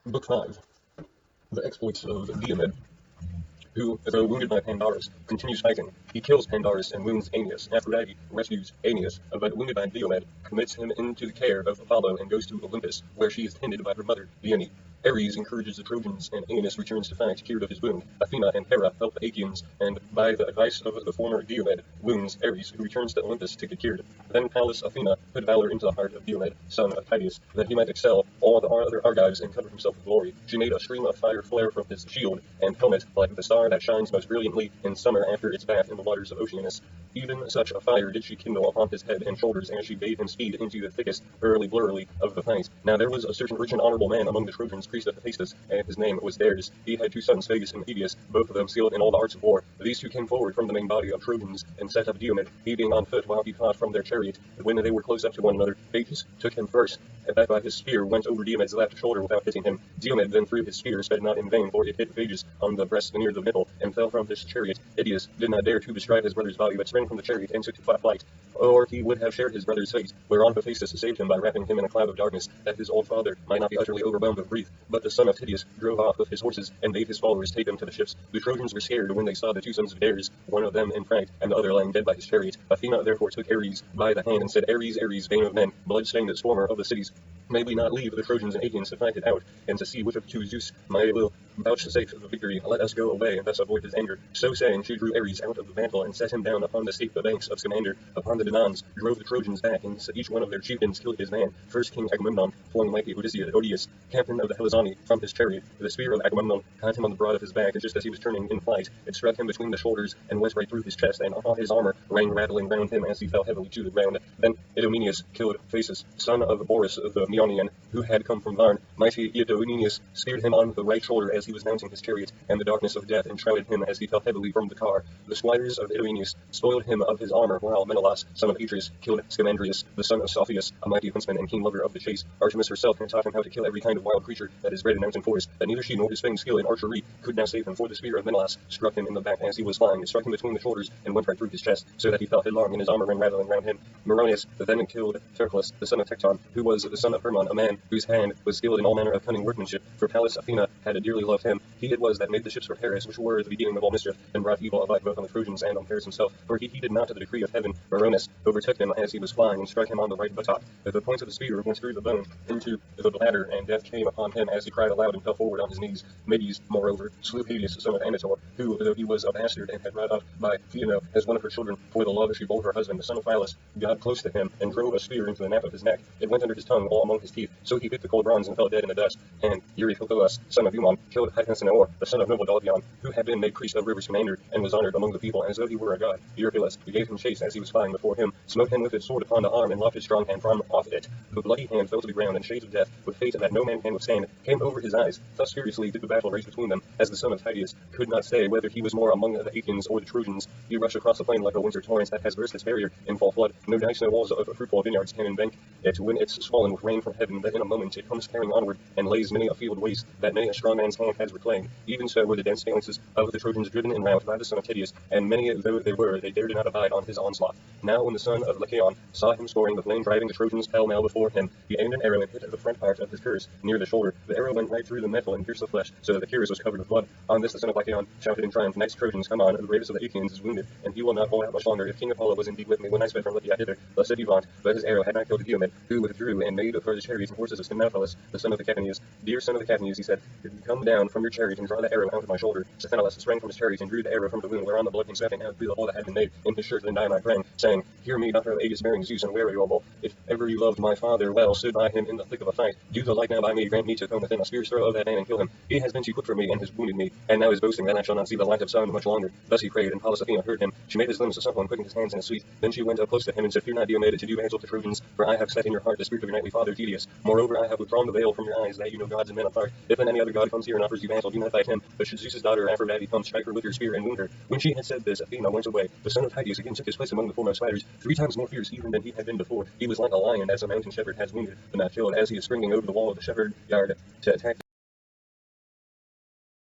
Book 5. The Exploits of Diomed, who, though wounded by Pandarus, continues fighting. He kills Pandarus and wounds Aeneas. Aphrodite rescues Aeneas, but wounded by Diomed, commits him into the care of Apollo and goes to Olympus, where she is tended by her mother, Dione. Ares encourages the Trojans, and Aeneas returns to fight, cured of his wound. Athena and Hera help the Achaeans, and by the advice of the former Diomed, wounds Ares, who returns to Olympus to get cured. Then Pallas Athena put valor into the heart of Diomed, son of Tydeus, that he might excel all the other Argives and cover himself with glory. She made a stream of fire flare from his shield and helmet, like the star that shines most brilliantly in summer after its bath in the waters of Oceanus. Even such a fire did she kindle upon his head and shoulders, as she bade him speed into the thickest blurry of the fight. Now there was a certain rich and honorable man among the Trojans, priest of Hephaestus, and his name was Dares. He had 2 sons, Phagus and Hedius, both of them skilled in all the arts of war. These 2 came forward from the main body of Trojans, and set up Diomed, he being on foot while he fought from their chariot. When they were close up to one another, Phagus took him first, and that by his spear went over Diomed's left shoulder without hitting him. Diomed then threw his spear, sped not in vain, for it hit Phagus on the breast near the nipple, and fell from his chariot. Hedius did not dare to bestride his brother's body, but sprang from the chariot and took to flight, or he would have shared his brother's fate, whereon Hephaestus saved him by wrapping him in a cloud of darkness, that his old father might not be utterly overwhelmed with grief. But the son of Tydeus drove off with his horses, and bade his followers take them to the ships. The Trojans were scared when they saw the 2 sons of Dares, one of them in fright, and the other lying dead by his chariot. Athena therefore took Ares by the hand, and said, Ares, Ares, vain of men, blood-stained stormer of the cities, may we not leave the Trojans and Achaeans to fight it out, and to see which of the 2 Zeus will vouchsafe the victory? Let us go away, and thus avoid his anger. So saying, she drew Ares out of the mantle, and set him down upon the steep banks of Scamander, upon the Danons, drove the Trojans back, and each one of their chieftains killed his man. First King Agamemnon flung mighty Odius, captain of the Hellesani, from his chariot. The spear of Agamemnon caught him on the broad of his back, and just as he was turning in flight, it struck him between the shoulders, and went right through his chest, and all his armor rang rattling round him as he fell heavily to the ground. Then Idomeneus killed Phasis, son of Boris the Meonian, who had come from Varn. Mighty Idomeneus speared him on the right shoulder as he was mounting his chariot, and the darkness of death enshrouded him as he fell heavily from the car. The squires of Idomeneus spoiled him of his armor, while Menelaus, son of Atreus, killed Scamandrius, the son of Sophius, a mighty huntsman and keen lover of the chase. Artemis herself had taught him how to kill every kind of wild creature that is bred in mountain forests, that neither she nor his famed skill in archery could now save him, for the spear of Menelaus struck him in the back as he was flying. It struck him between the shoulders, and went right through his chest, so that he fell headlong, and his armor ran rattling round him. Meronius then killed Therclus, the son of Tecton, who was the son of Hermon, a man whose hand was skilled in all manner of cunning workmanship, for Pallas Athena had dearly loved him. He it was that made the ships for Paris, which were the beginning of all mischief, and brought evil alike both on the Trojans and on Paris himself, for he heeded not the decree of heaven. Meronius overtook him as he was flying, and struck him on the right buttock. The point of the spear went through the bone into the bladder, and death came upon him as he cried aloud and fell forward on his knees. Medes, moreover, slew Hades, son of Anator, who, though he was a bastard and had brought up by Theano as one of her children, for the love she bore her husband, the son of Phyllis, got close to him, and drove a spear into the nape of his neck. It went under his tongue, all among his teeth, so he bit the cold bronze and fell dead in the dust. And Eurypylus, son of Eumon, killed Hippolytus, the son of noble Dolphion, who had been made priest of rivers Scamander, and was honored among the people as though he were a god. Eurypylus, who gave him chase as he was flying before him, smote him with his sword upon the arm, and lopped his strong hand from off it. The bloody hand fell to the ground, and shades of death, with fate that no man can withstand, came over his eyes. Thus furiously did the battle rage between them, as the son of Tydeus could not say whether he was more among the Achaeans or the Trojans. He rushed across the plain like a winter torrent that has burst its barrier in fall flood. No dikes, no walls of fruitful vineyards can embank it when it's swollen with rain from heaven, that in a moment it comes carrying onward, and lays many a field waste, that many a strong man's hand has reclaimed. Even so were the dense phalanxes of the Trojans driven in rout by the son of Tydeus, and many though they were, they dared not abide on his onslaught. Now when the son of Lycaon saw him scoring the flame driving the Trojans pell-mell before him, he aimed an arrow and hit the front part of his cuirass near the shoulder. The arrow went right through the metal and pierced the flesh, so that the cuirass was covered with blood. On this the son of Lycaon shouted in triumph, Knights Trojans, come on, the bravest of the Achaeans is wounded, and he will not hold out much longer. If King Apollo was indeed with me when I sped from Lycia hither, thus did he vaunt, but his arrow had not killed Diomed, who withdrew and made for the chariots and horses of Sthenelus, the son of the Capaneus. Dear son of the Capaneus, he said, come down from your chariot and draw the arrow out of my shoulder. Sthenelus sprang from his chariot and drew the arrow from the wound, whereon the blood came spouting out through the hole that had been made in his shirt. Then Diomed rang, saying, Hear me, daughter of Aegus-bearing Zeus, and wary noble, if ever you loved my father well, stood by him in the thick of a fight, do the like now by me, grant me to come within a spear's throw of that man and kill him. He has been too quick for me, and has wounded me, and now is boasting that I shall not see the light of sun much longer. Thus he prayed, and Pallas Athena heard him. She made his limbs to supple and quickened his hands in his sleep. Then she went up close to him and said, Fear not, Diomed, to do battle with the Trojans, for I have set in your heart the spirit of your knightly father Tydeus. Moreover, I have withdrawn the veil from your eyes, that you know gods and men apart. If then any other god comes here and offers you battle, do not fight him, but should Zeus's daughter Aphrodite come, strike her with your spear and wound her. When she had said this, Athena went away. The son of Tydeus again took his place among the foremost fighters, 3 times more fierce even than he had been before. He was like a lion, as a mountain shepherd has wounded, but not killed, as he is springing over the wall of the shepherd yard to attack